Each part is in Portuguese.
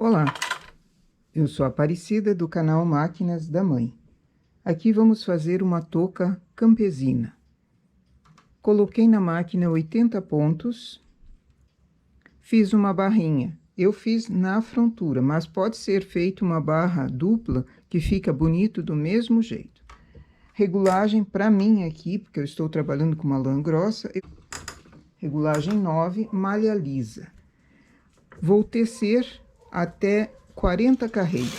Olá, eu sou a Aparecida do canal Máquinas da Mãe. Aqui vamos fazer uma touca campesina. Coloquei na máquina 80 pontos, fiz uma barrinha. Eu fiz na frontura, mas pode ser feita uma barra dupla que fica bonito do mesmo jeito. Regulagem para mim aqui, porque eu estou trabalhando com uma lã grossa, regulagem 9, malha lisa. Vou tecer até 40 carreiras.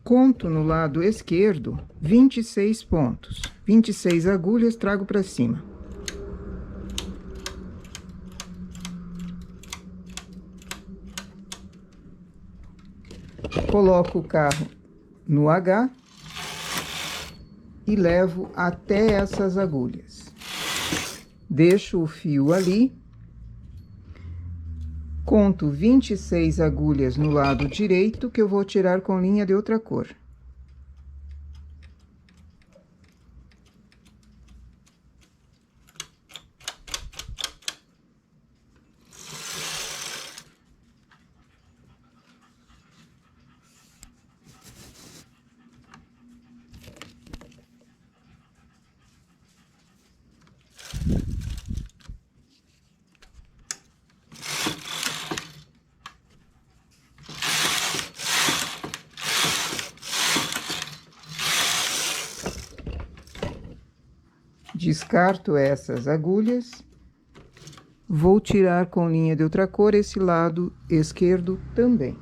Conto no lado esquerdo 26 pontos. 26 agulhas trago para cima. Coloco o carro no H e levo até essas agulhas. Deixo o fio ali. Conto 26 agulhas no lado direito, que eu vou tirar com linha de outra cor. Descarto essas agulhas, vou tirar com linha de outra cor esse lado esquerdo também.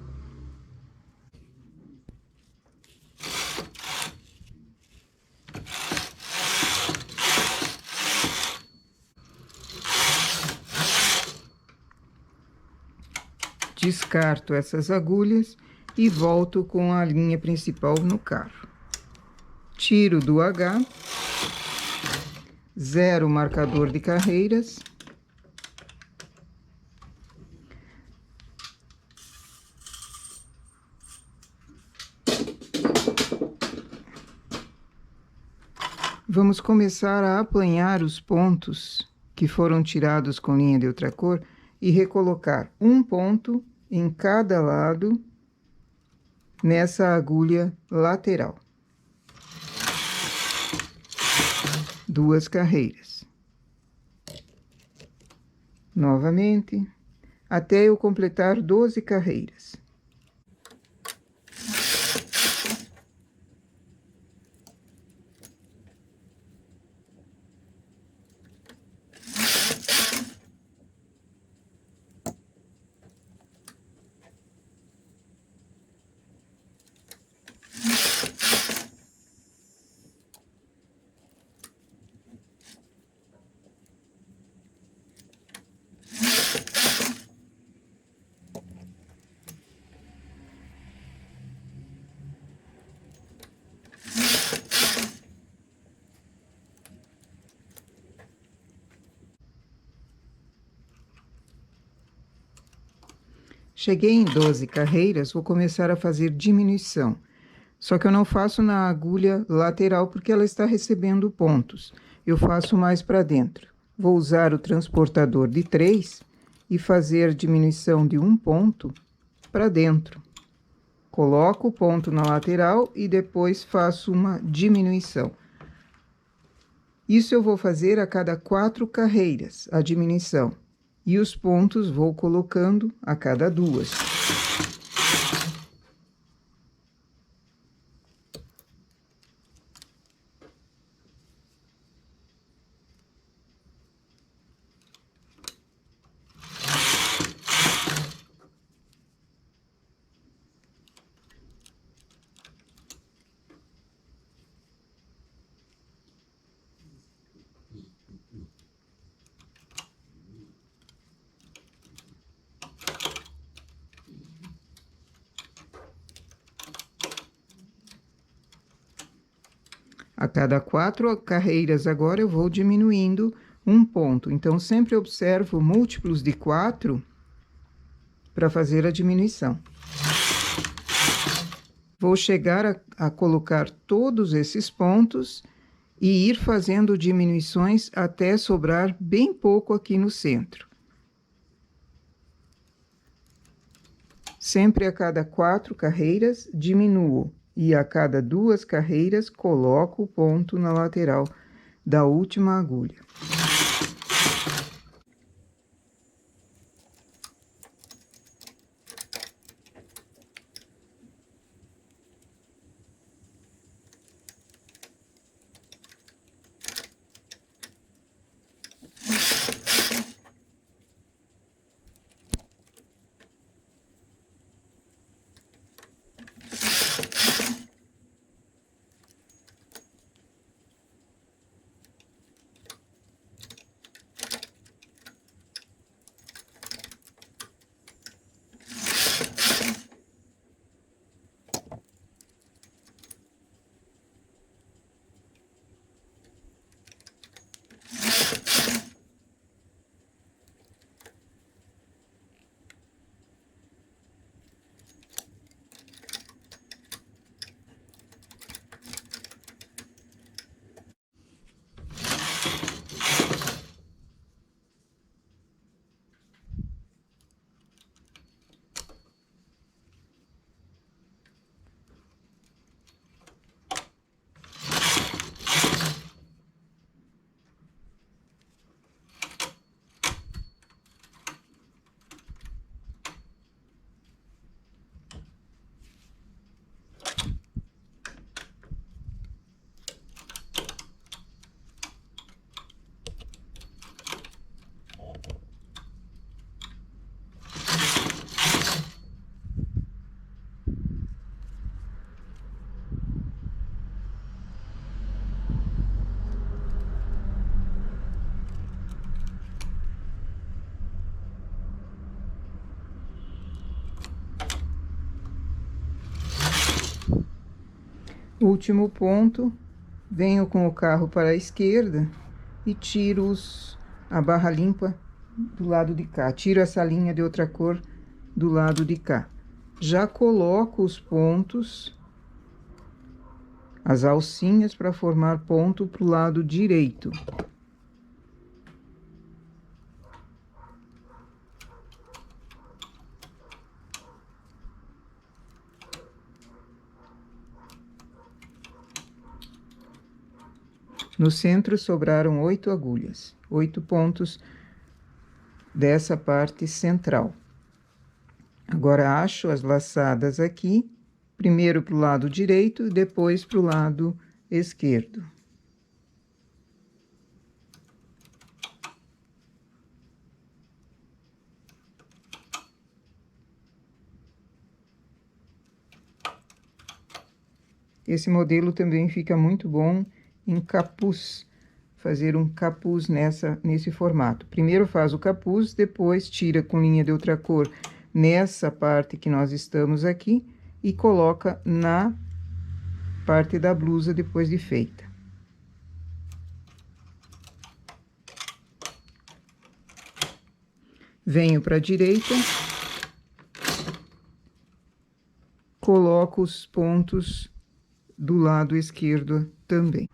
Descarto essas agulhas e volto com a linha principal no carro. Tiro do H. Zero o marcador de carreiras. Vamos começar a apanhar os pontos que foram tirados com linha de outra cor e recolocar um ponto em cada lado nessa agulha lateral. 2 carreiras. Novamente, até eu completar 12 carreiras. Cheguei em 12 carreiras, vou começar a fazer diminuição. Só que eu não faço na agulha lateral porque ela está recebendo pontos. Eu faço mais para dentro. Vou usar o transportador de 3 e fazer diminuição de um ponto para dentro. Coloco o ponto na lateral e depois faço uma diminuição. Isso eu vou fazer a cada 4 carreiras, a diminuição. E os pontos vou colocando a cada 2. A cada 4 carreiras agora eu vou diminuindo um ponto. Então, sempre observo múltiplos de 4 para fazer a diminuição. Vou chegar a colocar todos esses pontos e ir fazendo diminuições até sobrar bem pouco aqui no centro. Sempre a cada 4 carreiras, diminuo, e a cada 2 carreiras, coloco o ponto na lateral da última agulha. Último ponto, venho com o carro para a esquerda e tiro a barra limpa do lado de cá. Tiro essa linha de outra cor do lado de cá. Já coloco os pontos, as alcinhas para formar ponto para o lado direito. No centro sobraram 8 agulhas, 8 pontos dessa parte central. Agora, acho as laçadas aqui, primeiro para o lado direito e depois para o lado esquerdo. Esse modelo também fica muito bom em capuz, fazer um capuz nesse formato. Primeiro faz o capuz, depois tira com linha de outra cor nessa parte que nós estamos aqui e coloca na parte da blusa depois de feita. Venho para a direita, coloco os pontos do lado esquerdo também.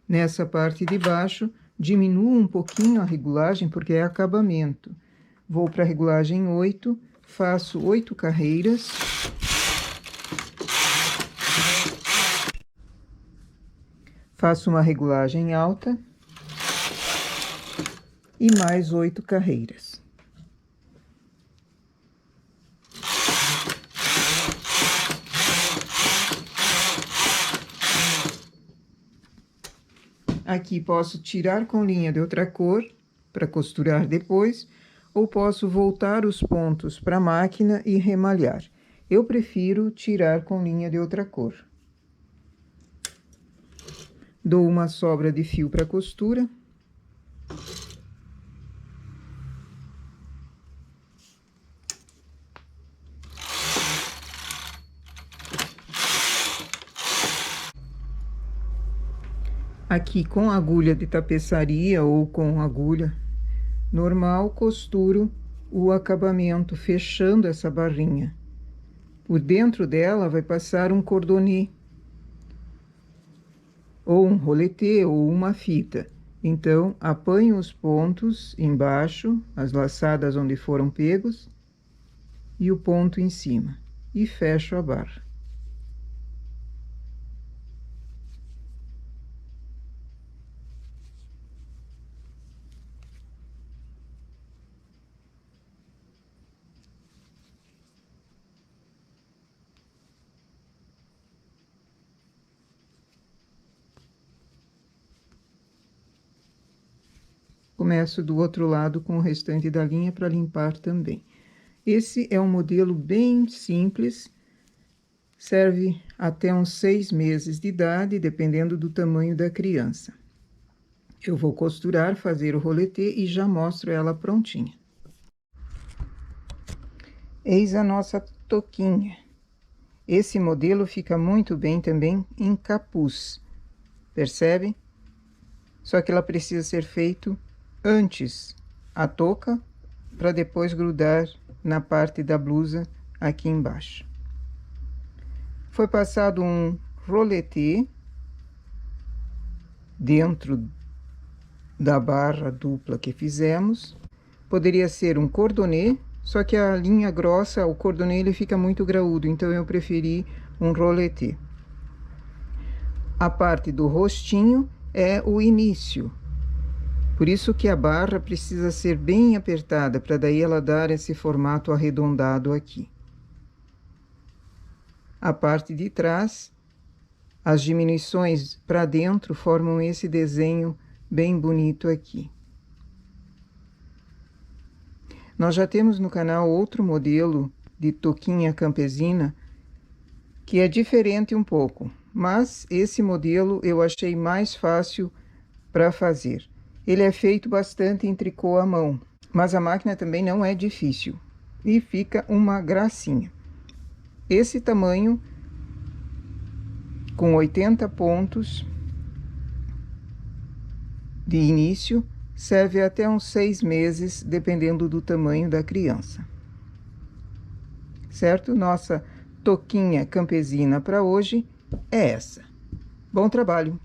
Nessa parte de baixo, diminuo um pouquinho a regulagem, porque é acabamento. Vou para a regulagem 8, faço 8 carreiras. Faço uma regulagem alta. E mais 8 carreiras. Aqui posso tirar com linha de outra cor, para costurar depois, ou posso voltar os pontos para a máquina e remalhar. Eu prefiro tirar com linha de outra cor. Dou uma sobra de fio para costura. Aqui com agulha de tapeçaria ou com agulha normal, costuro o acabamento, fechando essa barrinha. Por dentro dela vai passar um cordonê, ou um roletê, ou uma fita. Então, apanho os pontos embaixo, as laçadas onde foram pegos, e o ponto em cima, e fecho a barra. Começo do outro lado com o restante da linha para limpar também. Esse é um modelo bem simples, serve até uns 6 meses de idade, dependendo do tamanho da criança. Eu vou costurar, fazer o roletê e já mostro ela prontinha. Eis a nossa toquinha. Esse modelo fica muito bem também em capuz, percebe? Só que ela precisa ser feito antes a touca, para depois grudar na parte da blusa aqui embaixo. Foi passado um roletê dentro da barra dupla que fizemos. Poderia ser um cordonê, só que a linha grossa, o cordonê, ele fica muito graúdo, então eu preferi um roletê. A parte do rostinho é o início. Por isso que a barra precisa ser bem apertada, para daí ela dar esse formato arredondado aqui. A parte de trás, as diminuições para dentro formam esse desenho bem bonito aqui. Nós já temos no canal outro modelo de toquinha campesina, que é diferente um pouco, mas esse modelo eu achei mais fácil para fazer. Ele é feito bastante em tricô à mão, mas a máquina também não é difícil e fica uma gracinha. Esse tamanho, com 80 pontos de início, serve até uns 6 meses, dependendo do tamanho da criança. Certo? Nossa toquinha campesina para hoje é essa. Bom trabalho!